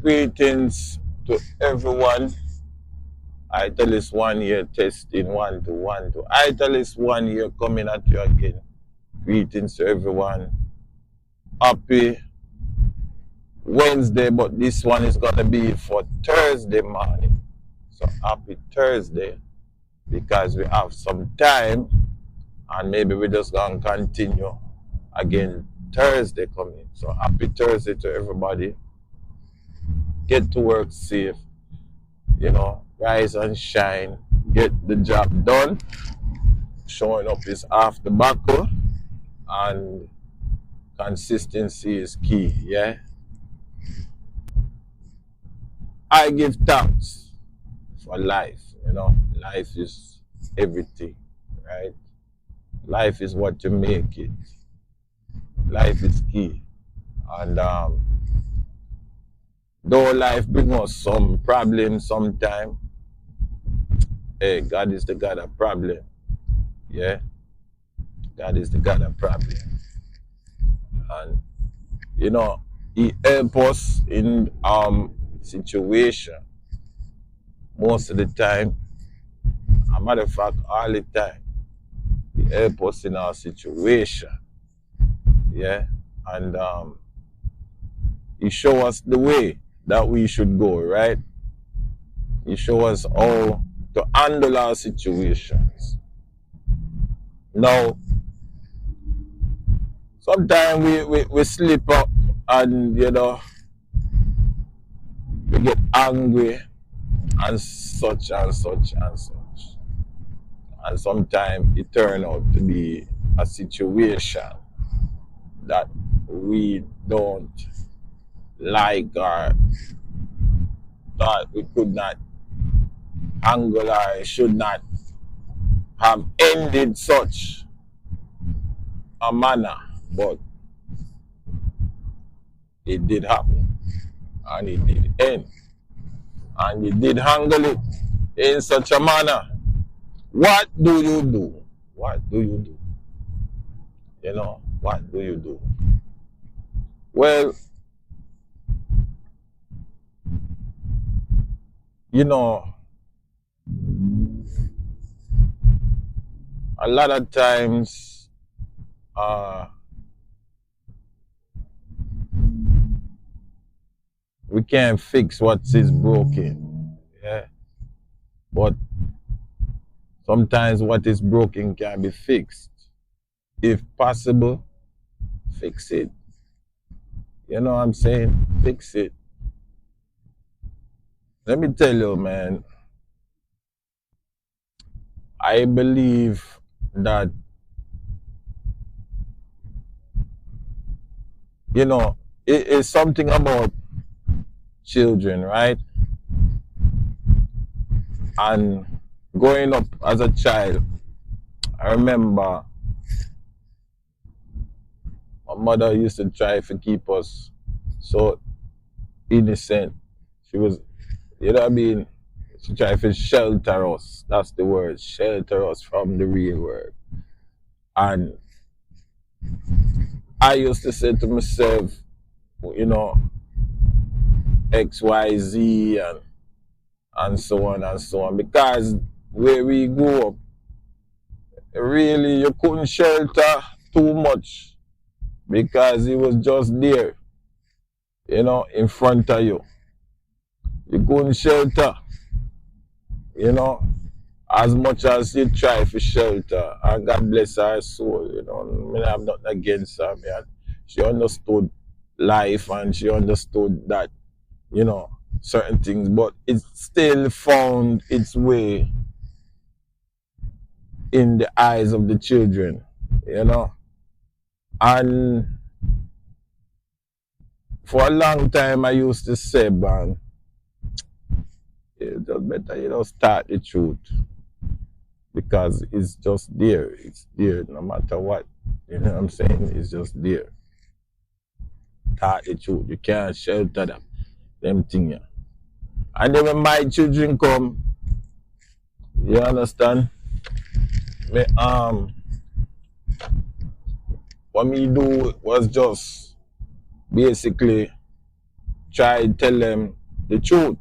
Greetings to everyone. Italist 1 year testing 1 2 1 2. Italist 1 year coming at you again. Greetings to everyone. Happy Wednesday, but this one is gonna be for Thursday morning. So happy Thursday because we have some time and maybe we're just gonna continue again Thursday coming. So happy Thursday to everybody. Get to work safe. Rise and shine, get the job done. Showing up is half the battle, and consistency is key, yeah? I give thanks for life, life is everything, right? Life is what you make it. Life is key. And though life brings us some problems sometimes, hey, God is the God of problem. Yeah? God is the God of problem. And He help us in situation most of the time. As a matter of fact, all the time. He help us in our situation. Yeah? And He show us the way that we should go, right? He show us how to handle our situations. Now, sometimes we slip up and, we get angry and such and such and such. And sometimes it turns out to be a situation that we don't like or that we could not handle or should not have ended such a manner, but it did happen and it did end and you did handle it in such a manner. What do you do? What do you do? What do you do? Well, a lot of times we can't fix what is broken. Yeah. But sometimes what is broken can be fixed. If possible, fix it. You know what I'm saying? Fix it. Let me tell you, man, I believe that, it is something about children, right? And growing up as a child, I remember my mother used to try to keep us so innocent. She was, she tried to shelter us. That's the word, shelter us from the real world. And I used to say to myself, X, Y, Z, and so on and so on. Because where we grew up, really you couldn't shelter too much because it was just there, in front of you. You couldn't shelter, as much as you try for shelter. And God bless her soul, I have nothing against her, man. She understood life and she understood that, certain things, but it still found its way in the eyes of the children, And for a long time I used to say, man, it's just better start the truth. Because it's just there. It's there no matter what. You know what I'm saying? It's just there. Start the truth. You can't shelter them things. And then when my children come, you understand? What me do was just basically try to tell them the truth.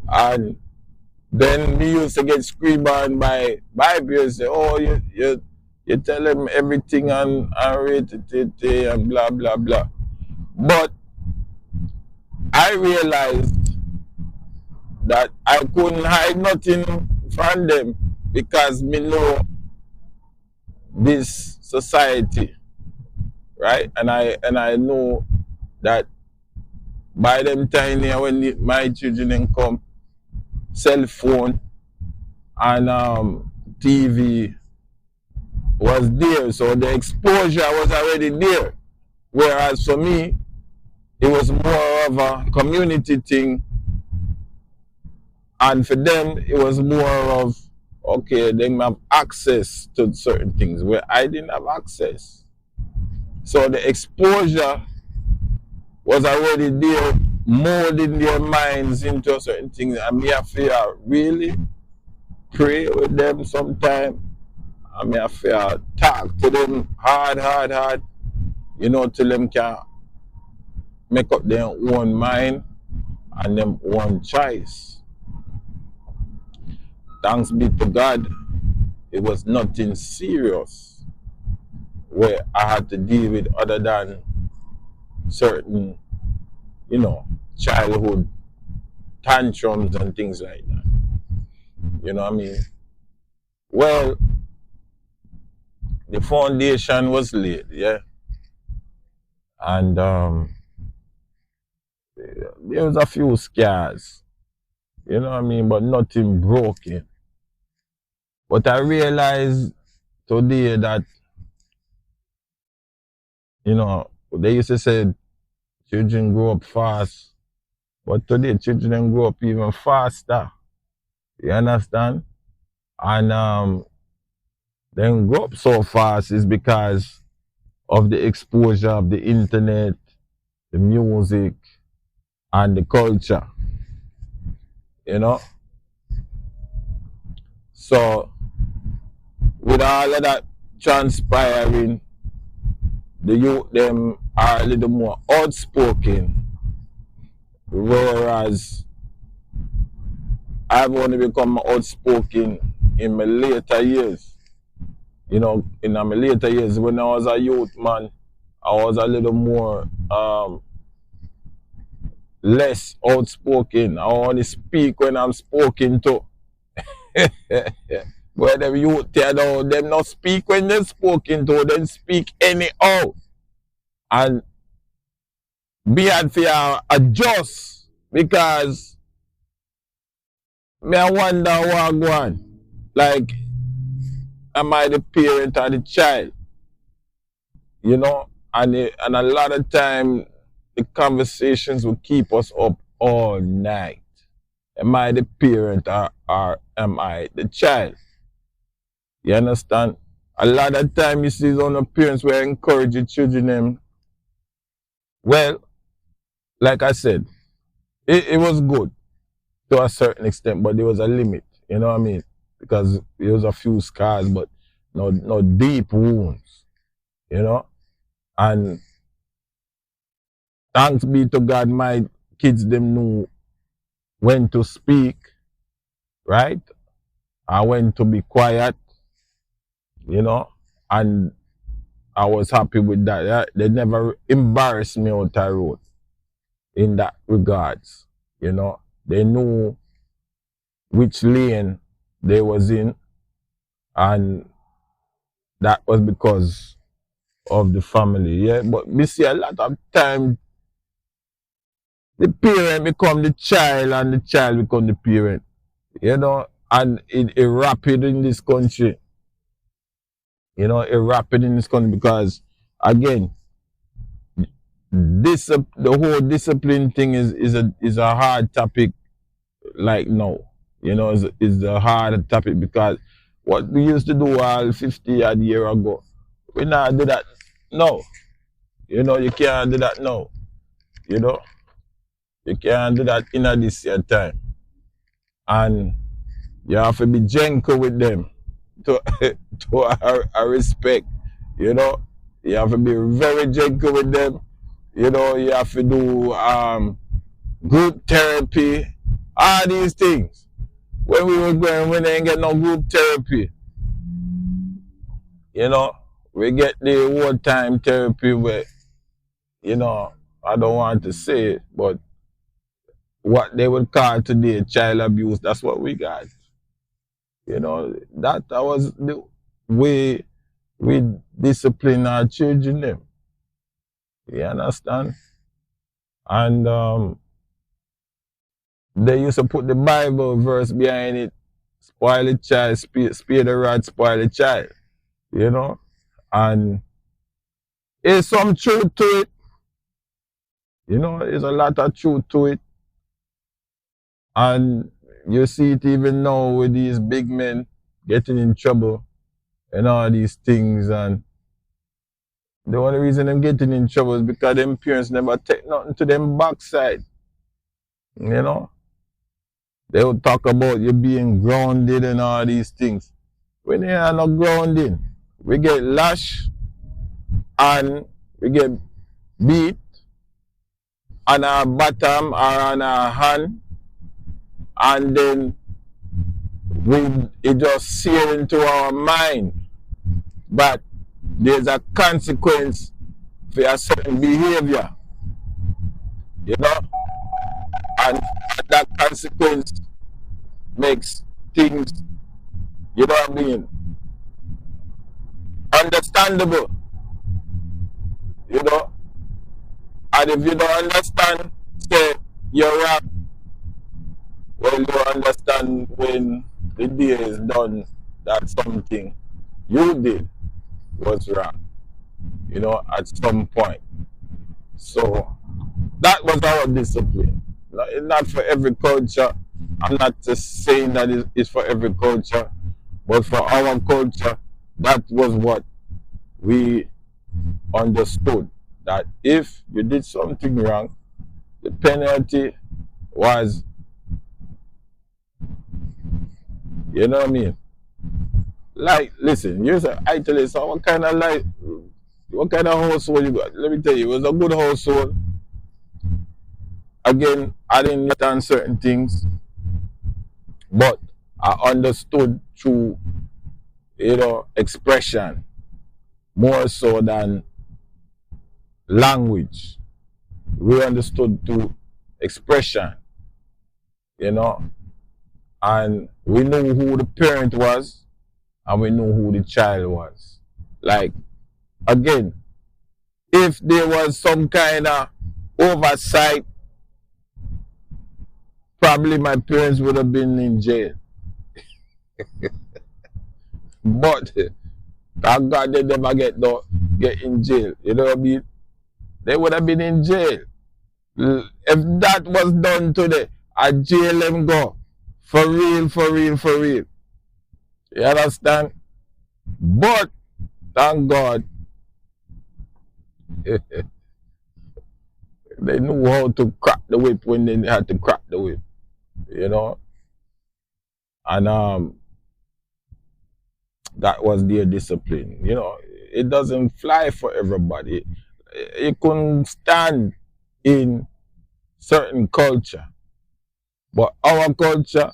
And then me used to get screamed on by peers, say, oh, you tell them everything and rate it and blah blah blah. But I realized that I couldn't hide nothing from them because me know this society, right? And I know that by them time here when my children then come, cell phone and TV was there, so the exposure was already there. Whereas for me, it was more of a community thing, and for them, it was more of, okay, they have access to certain things where I didn't have access. So the exposure was already there, molding their minds into certain things. And me have to really pray with them sometime. And me have to talk to them hard, you know, till them can make up their own mind and them own choice. Thanks be to God, it was nothing serious where I had to deal with other than certain, you know, childhood tantrums and things like that. You know what I mean? Well, the foundation was laid, yeah. And there was a few scars, you know what I mean, but nothing broken. But I realized today that, you know, they used to say children grow up fast, but today children grow up even faster. You understand? And then grow up so fast is because of the exposure of the internet, the music, and the culture. You know? So with all of that transpiring, the youth them are a little more outspoken, whereas I've only become outspoken in my later years. You know, in my later years, when I was a youth man, I was a little more less outspoken. I only speak when I'm spoken to. Where the youth there, them not speak when they're spoken to, then speak anyhow. And be had to adjust because me I wonder what go on. Like, am I the parent or the child? You know? And a lot of time the conversations will keep us up all night. Am I the parent or am I the child? You understand? A lot of time you see some parents will encourage the children them. Well, like I said, it was good to a certain extent, but there was a limit, you know what I mean? Because there was a few scars, but no deep wounds, you know? And thanks be to God, my kids them knew when to speak, right? And when to be quiet, you know? And I was happy with that. Yeah? They never embarrassed me out the road in that regards, you know? They knew which lane they was in, and that was because of the family, yeah. But we see a lot of time the parent become the child and the child become the parent, you know, and it rapid in this country, you know, it rapid in this country because again, the whole discipline thing is a hard topic like now. You know, is a hard topic because what we used to do all 50 odd years ago, we not do that now. You know, you can't do that now. You know, you can't do that in this year time. And you have to be gentle with them to a respect. You know, you have to be very gentle with them You know, you have to do group therapy, all these things. When we were going, we didn't get no group therapy. You know, we get the whole time therapy where, you know, I don't want to say it, but what they would call today child abuse, that's what we got. You know, that was the way we discipline our children them. You understand? And they used to put the Bible verse behind it, spoil the child, spare the rod, spoil the child. You know? And there's some truth to it. You know, there's a lot of truth to it. And you see it even now with these big men getting in trouble and all these things. And the only reason them getting in trouble is because them parents never take nothing to them backside. You know? They would talk about you being grounded and all these things. When they are not grounding, we get lashed and we get beat on our bottom or on our hand, and then it just sear into our mind. But there's a consequence for a certain behavior, you know, and that consequence makes things, you know what I mean, understandable, you know. And if you don't understand, say you're wrong. Well, you understand when the day is done that something you did was wrong, you know, at some point. So that was our discipline. Not for every culture. I'm not just saying that it's for every culture, but for our culture, that was what we understood. That if you did something wrong, the penalty was, you know what I mean? Like, listen, I tell you, so what kind of household you got? Let me tell you, it was a good household. Again, I didn't understand certain things, but I understood through, you know, expression more so than language. We understood through expression, you know, and we knew who the parent was and we knew who the child was. Like, again, if there was some kind of oversight, probably my parents would have been in jail. But thank God they never get in jail. You know what I mean? They would have been in jail. If that was done today, a jail them go. For real, for real, for real. You understand? But thank God they knew how to crack the whip when they had to crack the whip. You know? And that was their discipline. You know, it doesn't fly for everybody. It couldn't stand in certain culture. But our culture,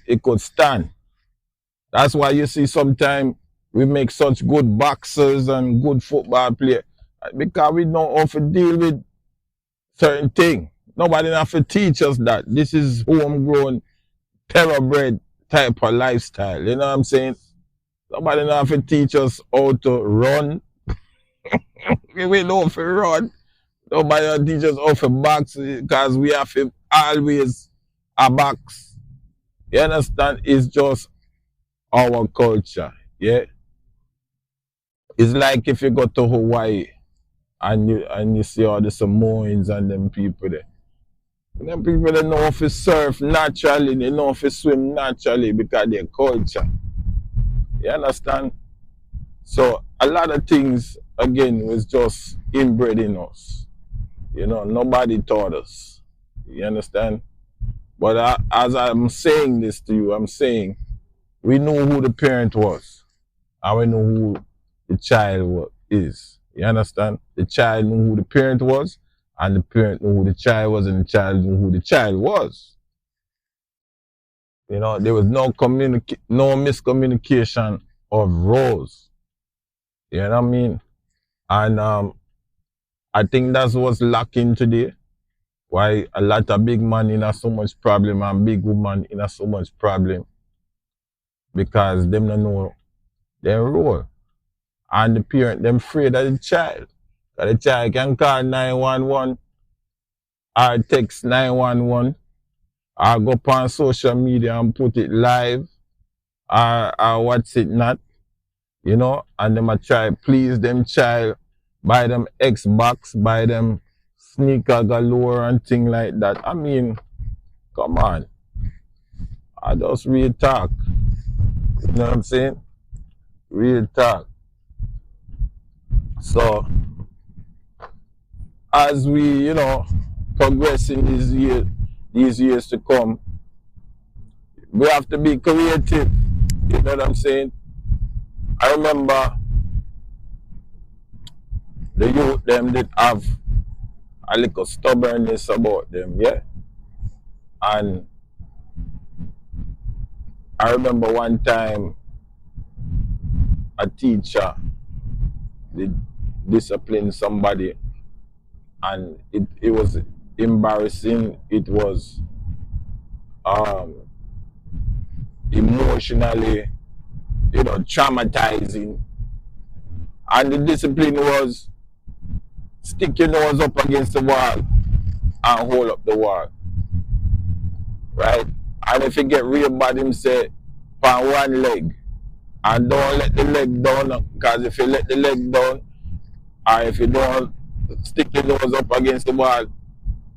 it could stand. That's why you see sometimes we make such good boxers and good football players. Because we know how to deal with certain things. Nobody have to teach us that. This is homegrown, thoroughbred type of lifestyle. You know what I'm saying? Nobody have to teach us how to run. We know how to run. Nobody teach us how to box because we have to always a box. You understand? It's just our culture. Yeah. It's like if you go to Hawaii and you see all the Samoans and them people there. And them people they know how to surf naturally, they know how to swim naturally because their culture. You understand? So a lot of things again was just inbred in us. You know, nobody taught us. You understand? But as I'm saying this to you, I'm saying we knew who the parent was and we knew who the child is. You understand? The child knew who the parent was, and the parent knew who the child was, and the child knew who the child was. You know, there was no miscommunication of roles. You know what I mean? And I think that's what's lacking today. Why a lot of big man in a so much problem and big woman in a so much problem because them don't know their role. And the parent them afraid of the child. Cause the child can call 911 or text 911 or go up on social media and put it live or what's it not, you know, and them a try please them child, buy them Xbox, buy them sneaker galore and thing like that. I mean, come on. I just real talk. You know what I'm saying? Real talk. So as we, you know, progress in these years to come, we have to be creative. You know what I'm saying? I remember the youth them that have a little stubbornness about them, yeah? And I remember one time a teacher did discipline somebody and it was embarrassing, it was emotionally, you know, traumatizing. And the discipline was stick your nose up against the wall and hold up the wall. Right? And if you get real bad, him say, on one leg. And don't let the leg down, because if you let the leg down, or if you don't stick your nose up against the wall,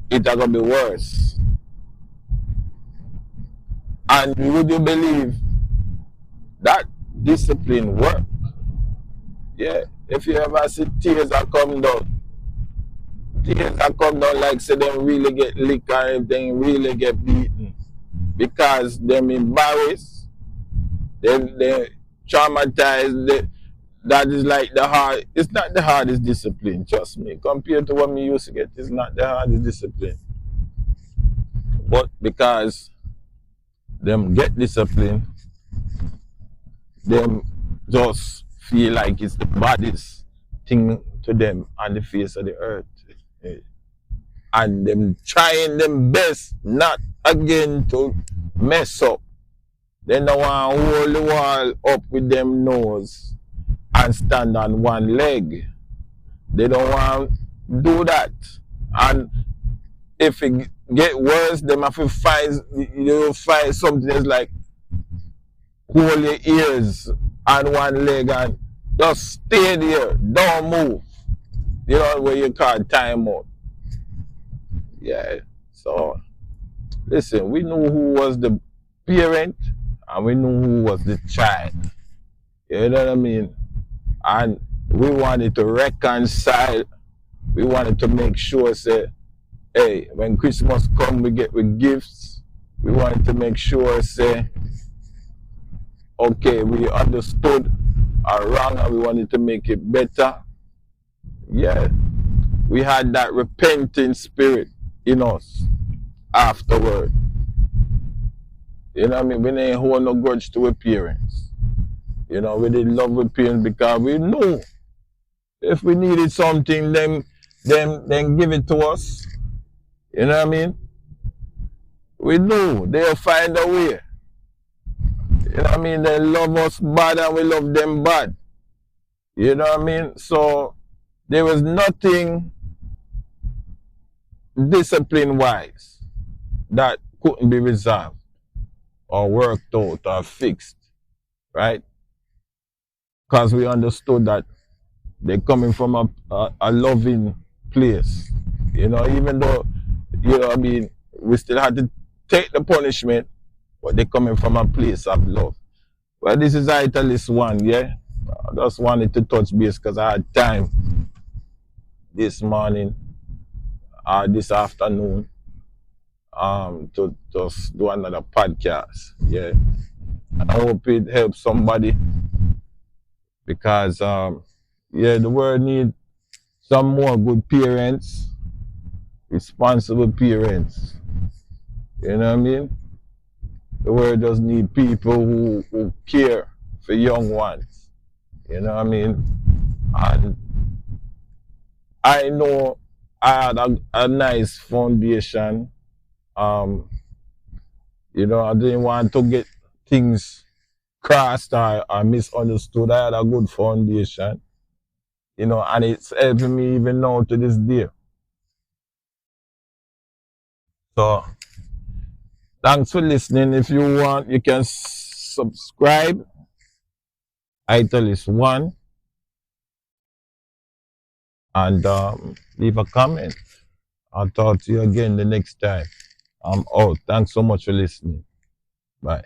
it's going to be worse. And would you believe that discipline work? Yeah. If you ever see tears that come down, like say them really get licked or if they really get beaten. Because them embarrassed, they traumatized, that is like the hard, it's not the hardest discipline, trust me. Compared to what me used to get, it's not the hardest discipline. But because them get discipline, them just feel like it's the baddest thing to them on the face of the earth. And them trying them best not again to mess up. They don't want to hold the wall up with them nose and stand on one leg. They don't want to do that. And if it get worse, them have to find something that's like hold your ears on one leg and just stay there, don't move. You know what you call time out. Yeah. So listen, we knew who was the parent and we knew who was the child. You know what I mean? And we wanted to reconcile. We wanted to make sure, say, hey, when Christmas come, we get with gifts. We wanted to make sure, say, okay, we understood our wrong and we wanted to make it better. Yeah. We had that repenting spirit in us afterward. You know what I mean? We didn't hold no grudge to our parents. You know, we did love our parents because we knew if we needed something, then give it to us. You know what I mean? We knew they'll find a way. You know what I mean? They love us bad and we love them bad. You know what I mean? So there was nothing discipline-wise that couldn't be resolved or worked out or fixed, right? Because we understood that they're coming from a loving place. You know, even though, you know what I mean, we still had to take the punishment, but they're coming from a place of love. Well, this is Italist 1, yeah? I just wanted to touch base because I had time this morning or this afternoon to just do another podcast, yeah? And I hope it helps somebody because, yeah, the world need some more good parents, responsible parents. You know what I mean? The world just need people who care for young ones. You know what I mean? And I know I had a nice foundation. Um, I didn't want to get things crossed or misunderstood. I had a good foundation, and it's helping me even now to this day. So thanks for listening. If you want, you can subscribe. Italist1 and leave a comment. I'll talk to you again the next time. I'm out. Thanks so much for listening. Bye.